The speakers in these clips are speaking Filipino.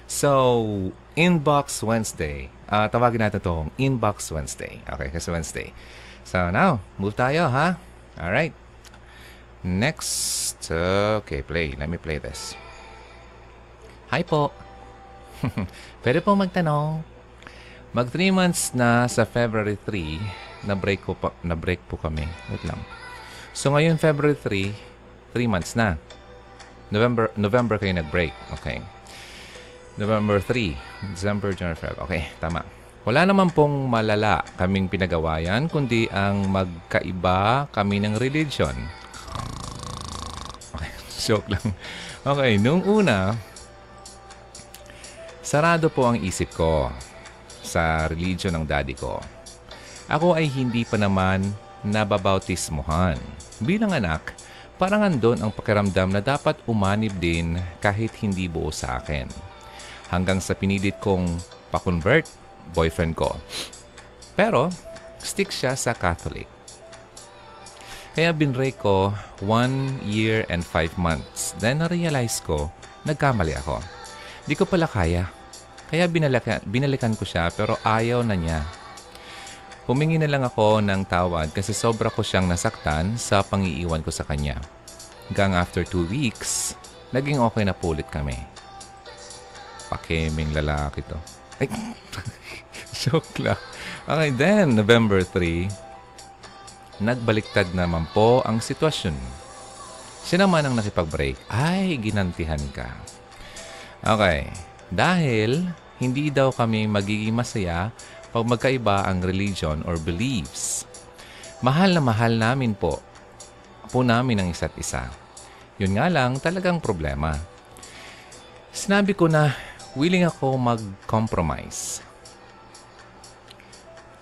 So, Inbox Wednesday. Tawagin natin itong Inbox Wednesday. Okay, kasi Wednesday. So, now, move tayo, ha? Alright. Next. Okay, play. Let me play this. Hi po. Pwede po magtanong. Mag 3 months na sa February 3, na-break po kami. Wait lang. So, ngayon February 3, 3 months na. November kayo nag-break. Okay. November 3, December, January, February. Okay, tama. Wala naman pong malala kaming pinagawayan, kundi ang magkaiba kami ng religion. Okay, joke lang. Okay, nung una, sarado po ang isip ko sa religion ng daddy ko. Ako ay hindi pa naman nababautismohan. Bilang anak, parang andon ang pakiramdam na dapat umanib din kahit hindi buo sa akin. Hanggang sa pinilit kong pa-convert boyfriend ko. Pero, stick siya sa Catholic. Kaya binrake ko 1 year and 5 months. Then na-realize ko, nagkamali ako. Di ko pala kaya. Kaya binalikan ko siya pero ayaw na niya. Humingi na lang ako ng tawad kasi sobra ko siyang nasaktan sa pangiiwan ko sa kanya. Hanggang after 2 weeks, naging okay na po ulit kami. Pakeming lalaki to. Ay, joke lang. Okay, then, November 3, nagbaliktad naman po ang sitwasyon. Siya naman ang nakipag-break. Ay, ginantihan ka. Okay, dahil hindi daw kami magiging masaya pag magkaiba ang religion or beliefs. Mahal na mahal namin po namin ang isa't isa. Yun nga lang, talagang problema. Sinabi ko na willing ako mag-compromise.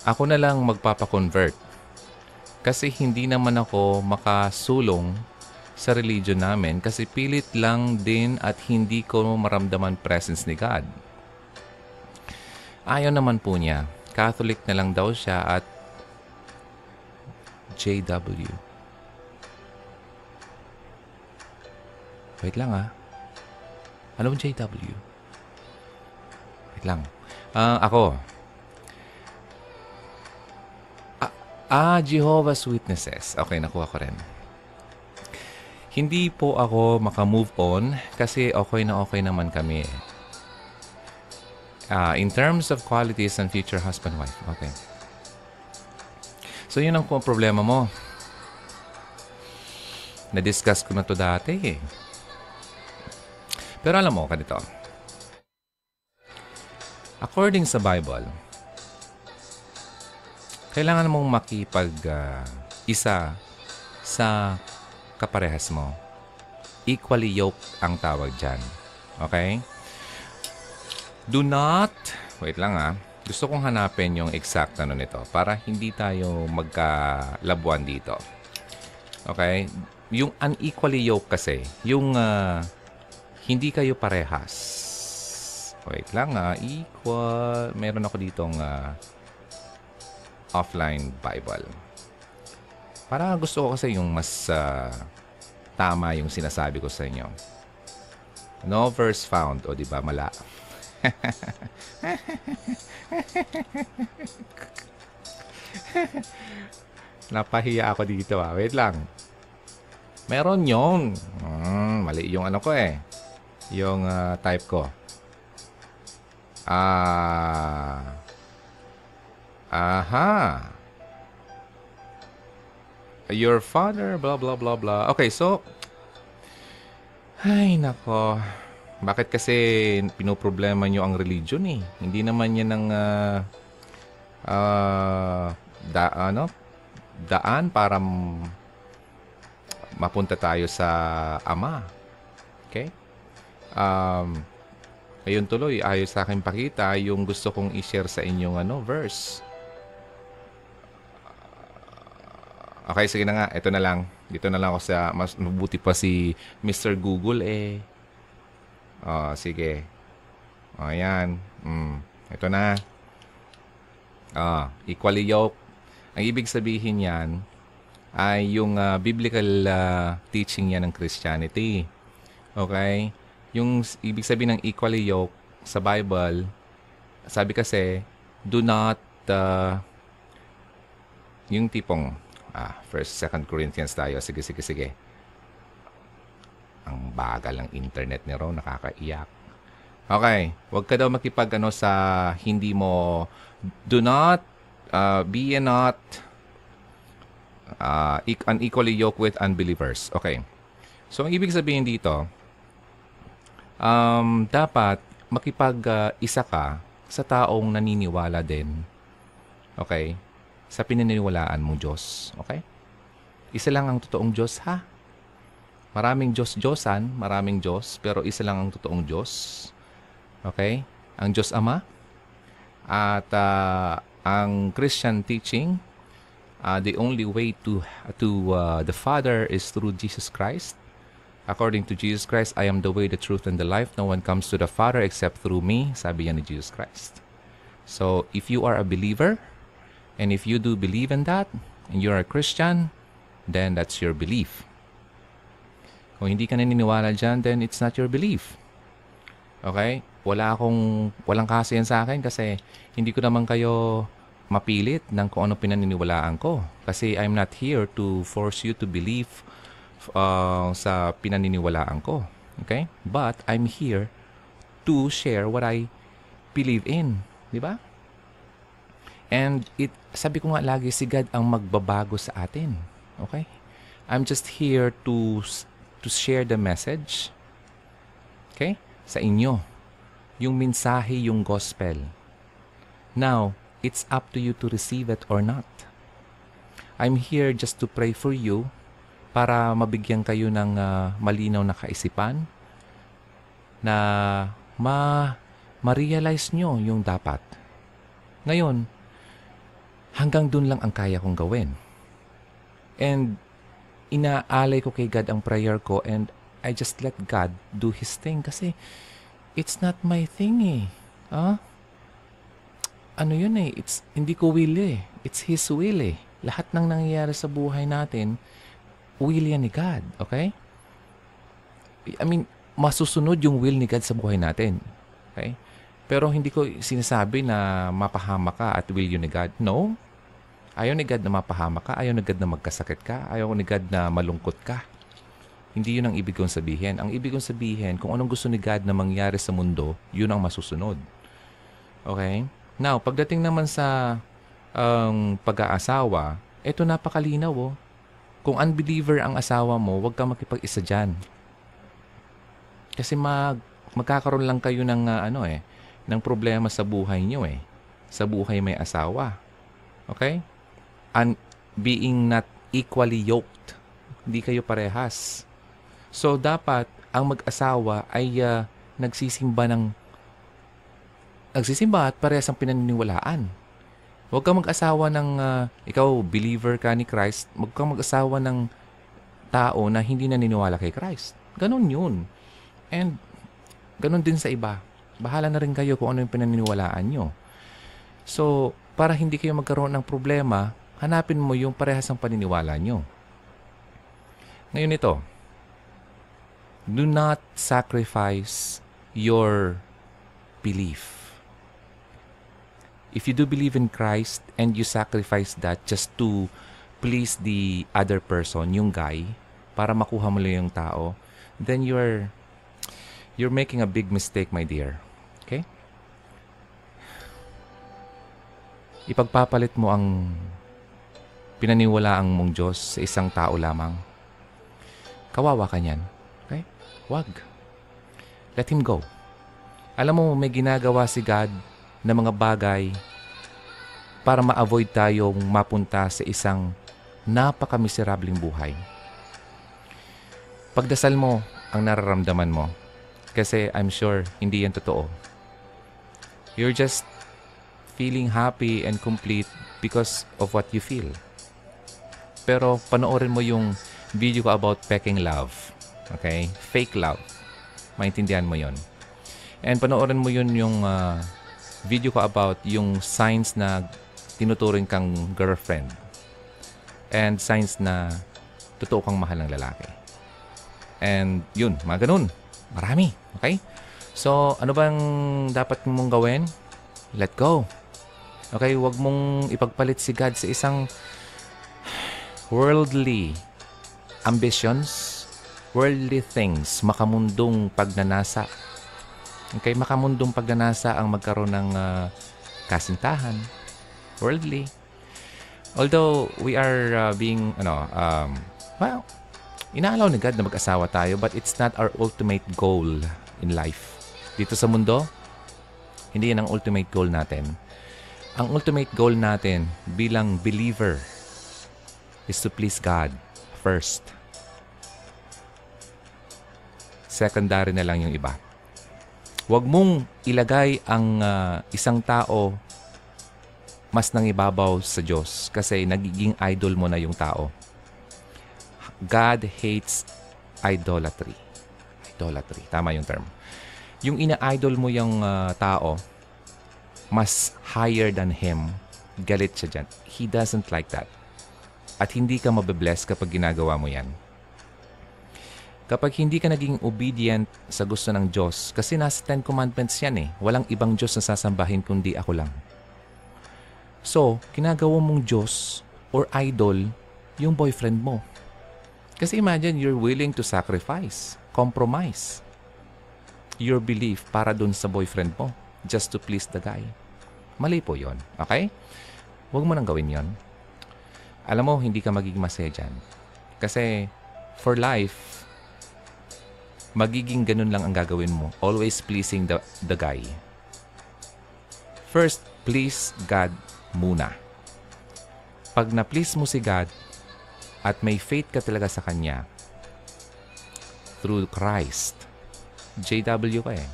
Ako na lang magpapa-convert. Kasi hindi naman ako makasulong sa religion namin kasi pilit lang din at hindi ko maramdaman presence ni God. Ayaw naman po niya. Catholic na lang daw siya at JW. Wait lang Anong JW? Wait lang. Ako. Jehovah's Witnesses. Okay, nakuha ko rin. Hindi po ako makamove on kasi okay naman kami. In terms of qualities and future husband-wife. Okay. So, yun ang problema mo. Na-discuss ko na to dati eh. Pero alam mo, ganito. According sa Bible, kailangan mong makipag-isa sa kaparehas mo. Equally yoked ang tawag dyan. Okay? Do not, wait lang gusto kong hanapin yung exact nito para hindi tayo magkalabuan dito. Okay? Yung unequally yoked kasi, yung hindi kayo parehas. Wait lang equal. Meron ako ditong offline Bible. Para gusto ko kasi yung mas tama yung sinasabi ko sa inyo. No verse found. O diba, mala. Napahiya ako dito Wait lang. Meron yung mali yung ano ko eh. Yung type ko. Aha. Your father, blah, blah, blah, blah. Okay, so, ay, nako. Bakit kasi pinoproblema nyo ang religion eh? Hindi naman yan ang daan para mapunta tayo sa Ama. Okay? Ayun tuloy, ayos sa akin pakita yung gusto kong i-share sa inyong verse. Okay, sige na nga. Ito na lang. Dito na lang ako sa mas mabuti pa si Mr. Google eh. Sige. Ayan. Ito na. Equally yoked. Ang ibig sabihin yan ay yung biblical teaching yan ng Christianity. Okay? Yung ibig sabihin ng equally yoked, sa Bible, sabi kasi, do not, yung tipong, First, Second Corinthians tayo. Sige, sige, sige. Ang bagal ng internet ni Ron, nakakaiyak. Okay, huwag ka daw makipag sa hindi mo, do not, be not, unequally yoked with unbelievers. Okay. So, ang ibig sabihin dito, dapat makipag-isa ka sa taong naniniwala din. Okay? Sa pinaniniwalaan mong Diyos. Okay? Isa lang ang totoong Diyos, ha? Maraming Diyos-Diyosan, maraming Diyos, pero isa lang ang totoong Diyos. Okay? Ang Diyos Ama. At ang Christian teaching, the only way to the Father is through Jesus Christ. According to Jesus Christ, I am the way, the truth, and the life. No one comes to the Father except through me. Sabi yan ni Jesus Christ. So, if you are a believer, and if you do believe in that, and you're a Christian, then that's your belief. Kung hindi ka naniniwala dyan, then it's not your belief. Okay? Walang kaso yan sa akin kasi hindi ko naman kayo mapilit ng kung ano pinaniniwalaan ko. Kasi I'm not here to force you to believe sa pinaniniwalaan ko. Okay? But I'm here to share what I believe in. Di ba? And sabi ko nga lagi, si God ang magbabago sa atin. Okay? I'm just here to share the message. Okay? Sa inyo. Yung mensahe, yung gospel. Now, it's up to you to receive it or not. I'm here just to pray for you para mabigyan kayo ng malinaw na kaisipan na ma-realize nyo yung dapat. Ngayon, hanggang dun lang ang kaya kong gawin. And inaalay ko kay God ang prayer ko and I just let God do His thing kasi it's not my thing eh. Ano yun eh, hindi ko will eh. It's His will eh. Lahat ng nangyayari sa buhay natin, will yan ni God, okay? I mean, masusunod yung will ni God sa buhay natin, okay? Pero hindi ko sinasabi na mapahama ka at will yun ni God. No. Ayaw ni God na mapahama ka, ayaw ni God na magkasakit ka, ayaw ni God na malungkot ka. Hindi yun ang ibig kong sabihin. Ang ibig kong sabihin, kung anong gusto ni God na mangyari sa mundo, yun ang masusunod. Okay? Now, pagdating naman sa pag-aasawa, eto napakalinaw oh. Kung unbeliever ang asawa mo, huwag kang makipag-isa dyan. Kasi magkakaroon lang kayo ng ng problema sa buhay nyo eh. Sa buhay may asawa. Okay? And being not equally yoked. Hindi kayo parehas. So, dapat ang mag-asawa ay nagsisimba at parehas ang pinaniniwalaan. Huwag kang mag-asawa ng, ikaw, believer ka ni Christ, huwag kang mag-asawa ng tao na hindi naniniwala kay Christ. Ganon yun. And, ganon din sa iba. Bahala na rin kayo kung ano yung pinaniniwalaan nyo. So, para hindi kayo magkaroon ng problema, hanapin mo yung parehas ang paniniwala nyo. Ngayon ito, do not sacrifice your belief. If you do believe in Christ and you sacrifice that just to please the other person, yung guy, para makuha mo lang yung tao, then you're making a big mistake, my dear. Okay? Ipagpapalit mo ang pinaniwalaang mong Diyos sa isang tao lamang. Kawawa ka niyan. Okay? Wag. Let Him go. Alam mo, may ginagawa si God na mga bagay para ma-avoid tayong mapunta sa isang napaka-miserableng buhay. Pagdasal mo ang nararamdaman mo kasi I'm sure hindi yan totoo. You're just feeling happy and complete because of what you feel. Pero panoorin mo yung video ko about peking love. Okay? Fake love. Maintindihan mo yon. And panoorin mo yun yung video ko about yung signs na tinuturing kang girlfriend. And signs na totoo kang mahal ng lalaki. And yun, mga ganun. Marami. Okay? So, ano bang dapat mong gawin? Let go. Okay, huwag mong ipagpalit si God sa isang worldly ambitions, worldly things, makamundong pagnanasa. Okay, makamundong pagnanasa ang magkaroon ng kasintahan, worldly. Although we are being, well, inaalaw ni God na mag-asawa tayo, but it's not our ultimate goal in life. Dito sa mundo, hindi yan ang ultimate goal natin. Ang ultimate goal natin bilang believer is to please God first. Secondary na lang yung iba. Huwag mong ilagay ang isang tao mas nangibabaw sa Diyos kasi nagiging idol mo na yung tao. God hates idolatry. Idolatry. Tama yung term. Yung ina-idol mo yung tao, mas higher than Him, galit siya dyan. He doesn't like that. At hindi ka mabibless kapag ginagawa mo yan. Kapag hindi ka naging obedient sa gusto ng Diyos, kasi nasa 10 Commandments yan eh. Walang ibang Diyos na sasambahin kundi ako lang. So, ginagawa mong Diyos or idol yung boyfriend mo. Kasi imagine, you're willing to sacrifice, compromise your belief para dun sa boyfriend mo just to please the guy. Mali po yon, okay? Huwag mo nang gawin yon. Alam mo, hindi ka magiging masaya dyan. Kasi for life, magiging ganun lang ang gagawin mo. Always pleasing the guy. First, please God muna. Pag na-please mo si God at may faith ka talaga sa Kanya, through Christ, JW ka eh.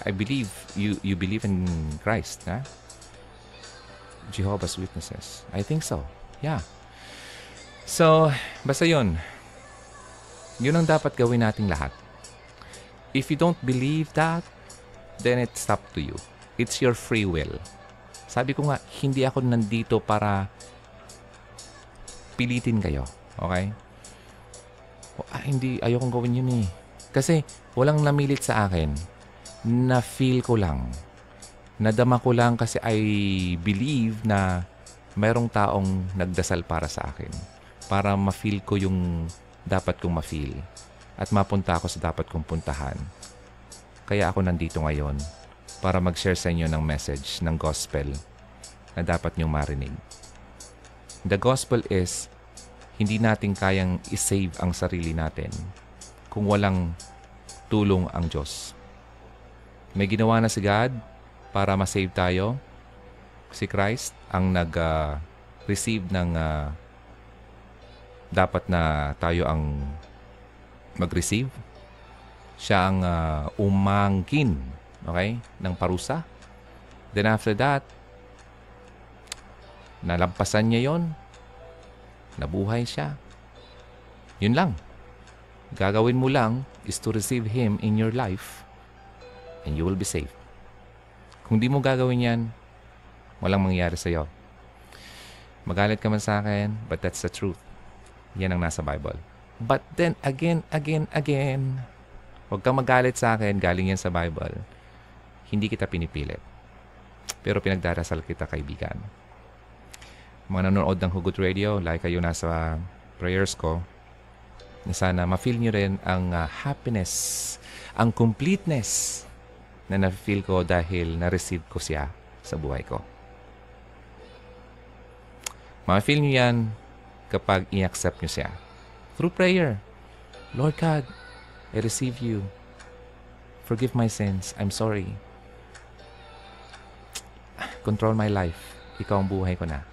I believe you believe in Christ, ha? Jehovah's Witnesses. I think so. Yeah. So, basta yun. Yun ang dapat gawin nating lahat. If you don't believe that, then it's up to you. It's your free will. Sabi ko nga, hindi ako nandito para pilitin kayo. Okay? Hindi, ayokong gawin yun eh. Kasi walang namilit sa akin. Na-feel ko lang. Nadama ko lang kasi I believe na mayroong taong nagdasal para sa akin. Para ma-feel ko yung dapat kong ma-feel. At mapunta ako sa dapat kong puntahan. Kaya ako nandito ngayon para mag-share sa inyo ng message, ng gospel na dapat nyong marinig. The gospel is, hindi natin kayang isave ang sarili natin kung walang tulong ang Diyos. May ginawa na si God para ma-save tayo. Si Christ ang nag-receive ng dapat na tayo ang mag-receive. Siya ang umangkin, okay, ng parusa. Then after that, nalampasan niya yon, nabuhay siya. Yun lang. Gagawin mo lang is to receive Him in your life and you will be saved. Kung di mo gagawin yan, walang mangyayari sa'yo. Magalit ka man sa akin, but that's the truth. Yan ang nasa Bible. But then, again, huwag kang magalit sa akin, galing yan sa Bible. Hindi kita pinipilit. Pero pinagdarasal kita, kaibigan. Mga nanonood ng Hugot Radio, like kayo nasa prayers ko, na sana ma-feel nyo rin ang happiness, ang completeness na na-feel ko dahil na-receive ko siya sa buhay ko. Ma-feel nyo yan kapag i-accept nyo siya. Through prayer. Lord God, I receive you. Forgive my sins. I'm sorry. Control my life. Ikaw ang buhay ko na.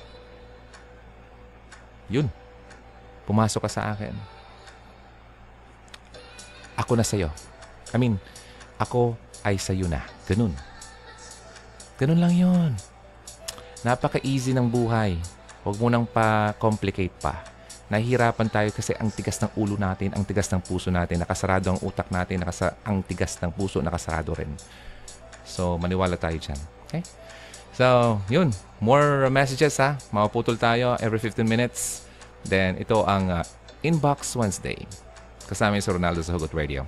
Yun. Pumasok ka sa akin. Ako na sa'yo. Ako ay sa'yo na. Ganun. Ganun lang yun. Napaka-easy ng buhay. Huwag mo nang pa-complicate pa. Nahihirapan tayo kasi ang tigas ng ulo natin, ang tigas ng puso natin, nakasarado ang utak natin, ang tigas ng puso, nakasarado rin. So, maniwala tayo dyan. Okay? So, yun. More messages ha. Mapuputol tayo every 15 minutes. Then, ito ang Inbox Wednesday. Kasama yung si Ronaldo sa Hugot Radio.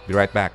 Be right back.